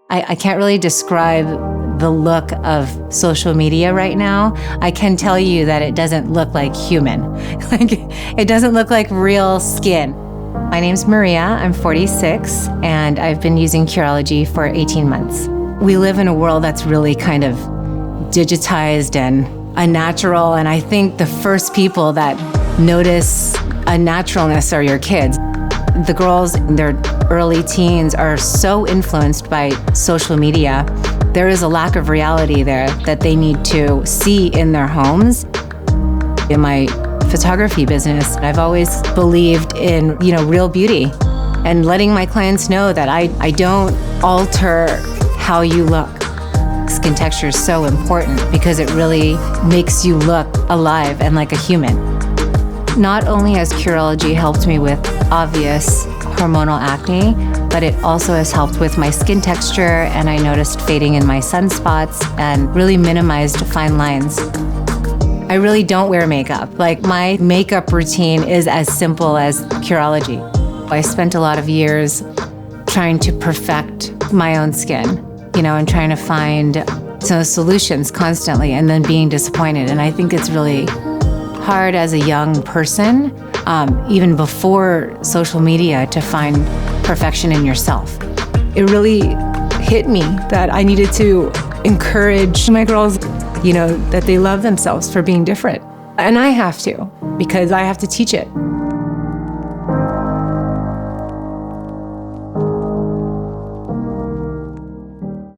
I can't really describe the look of social media right now. I can tell you that it doesn't look like human. Like, it doesn't look like real skin. My name's Maria, I'm 46, and I've been using Curology for 18 months. We live in a world that's really kind of digitized and unnatural, and I think the first people that notice a naturalness are your kids. The girls in their early teens are so influenced by social media. There is a lack of reality there that they need to see in their homes. In my photography business, I've always believed in, real beauty and letting my clients know that I don't alter how you look. Skin texture is so important because it really makes you look alive and like a human. Not only has Curology helped me with obvious hormonal acne, but it also has helped with my skin texture, and I noticed fading in my sunspots and really minimized fine lines. I really don't wear makeup. Like, my makeup routine is as simple as Curology. I spent a lot of years trying to perfect my own skin, and trying to find solutions constantly and then being disappointed. And I think it's really hard as a young person, even before social media, to find perfection in yourself. It really hit me that I needed to encourage my girls, that they love themselves for being different. And I have to, because I have to teach it.